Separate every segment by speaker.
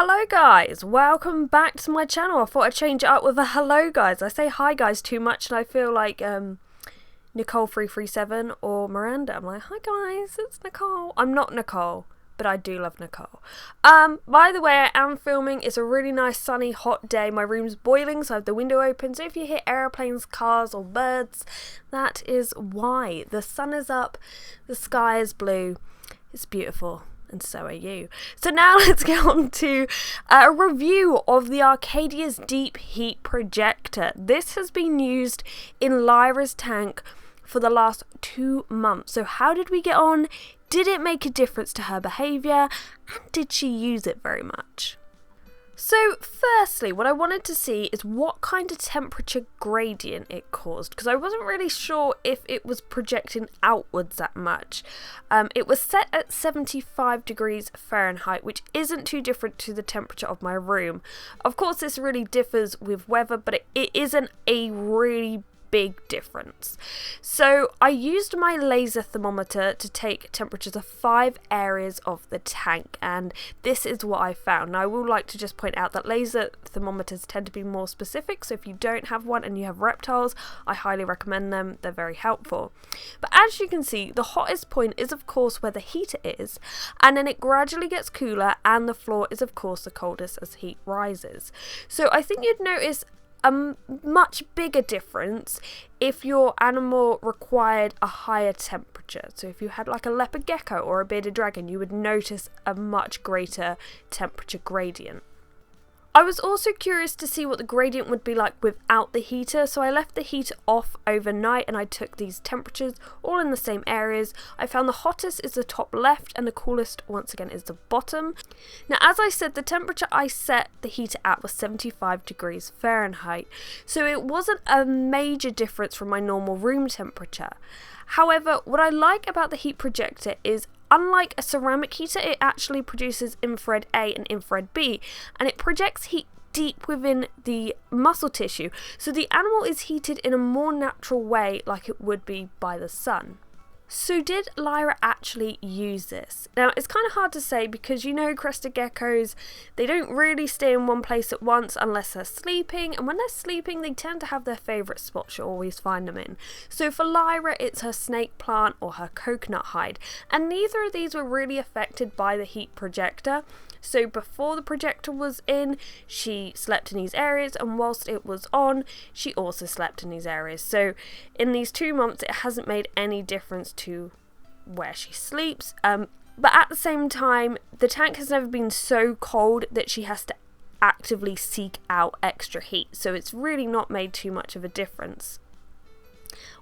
Speaker 1: Hello guys, welcome back to my channel. I thought I'd change it up with a hello guys. I say hi guys too much and I feel like Nicole337 or Miranda. I'm like, hi guys, it's Nicole. I'm not Nicole, but I do love Nicole. By the way, I am filming. It's a really nice sunny hot day. My room's boiling, so I have the window open, so if you hear airplanes, cars or birds, that is why. The sun is up, the sky is blue, it's beautiful. And so are you. So now let's get on to a review of the Arcadia's Deep Heat Projector. This has been used in Lyra's tank for the last 2 months. So how did we get on? Did it make a difference to her behaviour? And did she use it very much? So firstly, what I wanted to see is what kind of temperature gradient it caused, because I wasn't really sure if it was projecting outwards that much. It was set at 75 degrees Fahrenheit, which isn't too different to the temperature of my room. Of course, this really differs with weather, but it isn't a really big difference. So I used my laser thermometer to take temperatures of 5 areas of the tank, and this is what I found. Now I will like to just point out that laser thermometers tend to be more specific, so if you don't have one and you have reptiles, I highly recommend them. They're very helpful. But as you can see, the hottest point is of course where the heater is, and then it gradually gets cooler, and the floor is of course the coldest as heat rises. So I think you'd notice a much bigger difference if your animal required a higher temperature. So if you had like a leopard gecko or a bearded dragon, you would notice a much greater temperature gradient. I was also curious to see what the gradient would be like without the heater, so I left the heater off overnight and I took these temperatures all in the same areas. I found the hottest is the top left and the coolest once again is the bottom. Now as I said, the temperature I set the heater at was 75 degrees Fahrenheit, so it wasn't a major difference from my normal room temperature. However, what I like about the heat projector is unlike a ceramic heater, it actually produces infrared A and infrared B, and it projects heat deep within the muscle tissue, so the animal is heated in a more natural way like it would be by the sun. So did Lyra actually use this? Now it's kind of hard to say because you know crested geckos, they don't really stay in one place at once unless they're sleeping, and when they're sleeping they tend to have their favourite spots you always find them in. So for Lyra it's her snake plant or her coconut hide, and neither of these were really affected by the heat projector. So before the projector was in, she slept in these areas, and whilst it was on, she also slept in these areas. So in these 2 months, it hasn't made any difference to where she sleeps. But at the same time, the tank has never been so cold that she has to actively seek out extra heat. So it's really not made too much of a difference.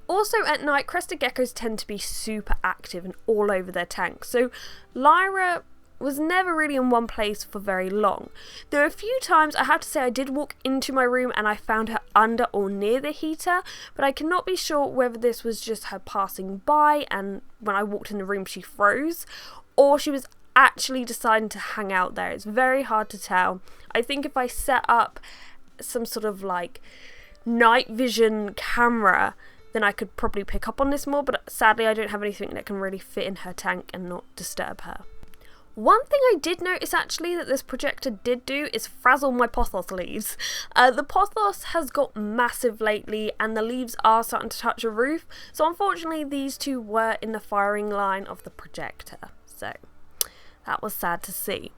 Speaker 1: Also at night, crested geckos tend to be super active and all over their tank. So Lyra was never really in one place for very long. There were a few times I have to say I did walk into my room and I found her under or near the heater, but I cannot be sure whether this was just her passing by and when I walked in the room she froze, or she was actually deciding to hang out there. It's very hard to tell. I think if I set up some sort of like night vision camera, then I could probably pick up on this more, but sadly I don't have anything that can really fit in her tank and not disturb her. One thing I did notice actually that this projector did do is frazzle my pothos leaves. The pothos has got massive lately and the leaves are starting to touch the roof, so unfortunately these two were in the firing line of the projector, so that was sad to see.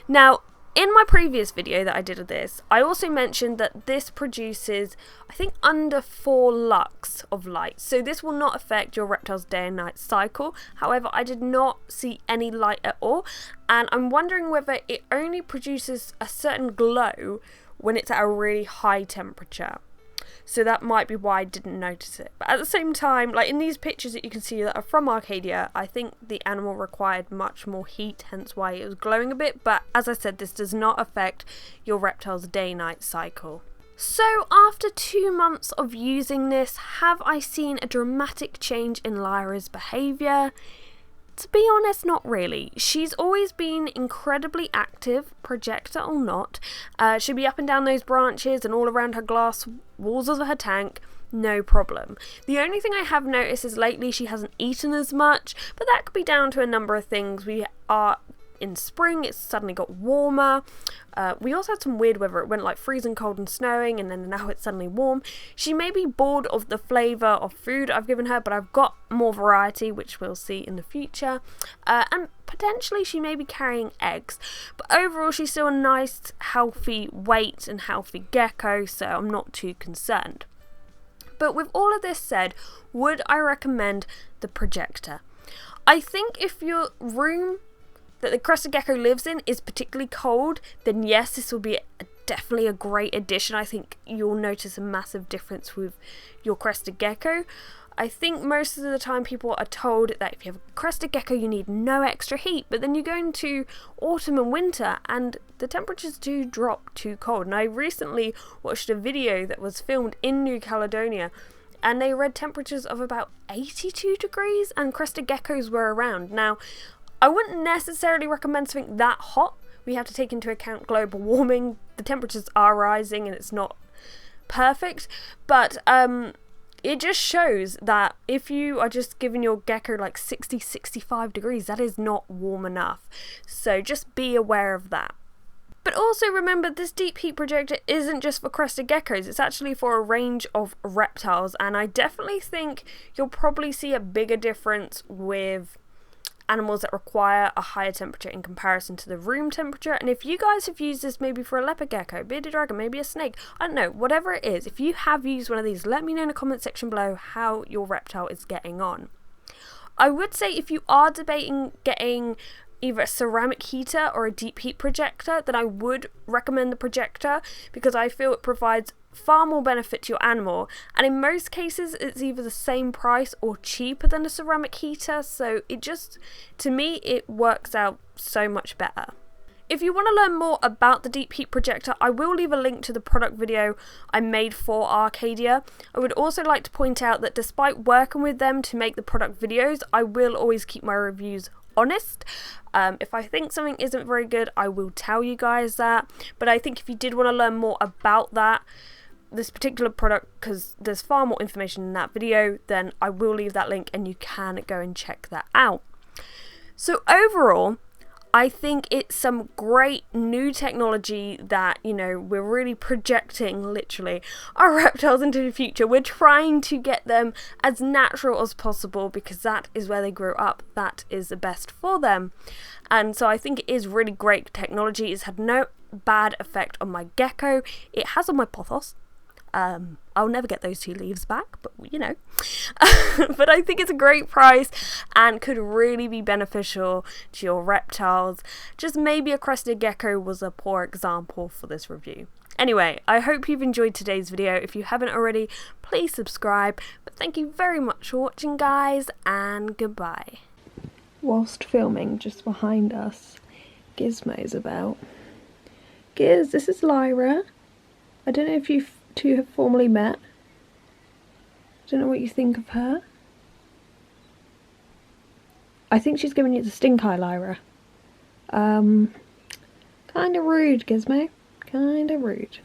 Speaker 1: Now in my previous video that I did of this, I also mentioned that this produces, I think, under 4 lux of light. So this will not affect your reptile's day and night cycle. However, I did not see any light at all. And I'm wondering whether it only produces a certain glow when it's at a really high temperature. So that might be why I didn't notice it. But at the same time, like in these pictures that you can see that are from Arcadia, I think the animal required much more heat, hence why it was glowing a bit. But as I said, this does not affect your reptile's day-night cycle. So after 2 months of using this, have I seen a dramatic change in Lyra's behaviour? To be honest, not really. She's always been incredibly active, projector or not. She'll be up and down those branches and all around her glass walls of her tank, no problem. The only thing I have noticed is lately she hasn't eaten as much, but that could be down to a number of things. We are in spring, it's suddenly got warmer. We also had some weird weather. It went like freezing cold and snowing, and then now it's suddenly warm. She may be bored of the flavour of food I've given her, but I've got more variety, which we'll see in the future. And potentially she may be carrying eggs. But overall, she's still a nice, healthy weight and healthy gecko, so I'm not too concerned. But with all of this said, would I recommend the Projector? I think if your room that the Crested Gecko lives in is particularly cold, then yes, this will be definitely a great addition. I think you'll notice a massive difference with your Crested Gecko. I think most of the time people are told that if you have a Crested Gecko you need no extra heat, but then you go into autumn and winter and the temperatures do drop too cold. And I recently watched a video that was filmed in New Caledonia, and they read temperatures of about 82 degrees and Crested Geckos were around. Now, I wouldn't necessarily recommend something that hot. We have to take into account global warming. The temperatures are rising and it's not perfect, but it just shows that if you are just giving your gecko like 60-65 degrees, that is not warm enough. So just be aware of that. But also remember, this deep heat projector isn't just for Crested Geckos, it's actually for a range of reptiles, and I definitely think you'll probably see a bigger difference with animals that require a higher temperature in comparison to the room temperature. And if you guys have used this maybe for a leopard gecko, bearded dragon, maybe a snake, I don't know, whatever it is, if you have used one of these, let me know in the comment section below how your reptile is getting on. I would say if you are debating getting either a ceramic heater or a deep heat projector, then I would recommend the Projector, because I feel it provides far more benefit to your animal, and in most cases it's either the same price or cheaper than a ceramic heater, so it just, to me, it works out so much better. If you want to learn more about the deep heat projector, I will leave a link to the product video I made for Arcadia. I would also like to point out that despite working with them to make the product videos, I will always keep my reviews honest. If I think something isn't very good, I will tell you guys that, but I think if you did want to learn more about this particular product, because there's far more information in that video, then I will leave that link and you can go and check that out. So overall, I think it's some great new technology that, you know, we're really projecting literally our reptiles into the future. We're trying to get them as natural as possible because that is where they grow up. That is the best for them. And so I think it is really great technology. It's had no bad effect on my gecko. It has on my pothos. I'll never get those 2 leaves back, but you know. But I think it's a great price and could really be beneficial to your reptiles. Just maybe a Crested Gecko was a poor example for this review. Anyway, I hope you've enjoyed today's video. If you haven't already, please subscribe. But thank you very much for watching, guys, and goodbye. Whilst filming, just behind us, Gizmo's about. Giz, this is Lyra. I don't know if you two have formally met. I don't know what you think of her. I think she's giving you the stink eye, Lyra. Kinda rude, Gizmo. Kinda rude.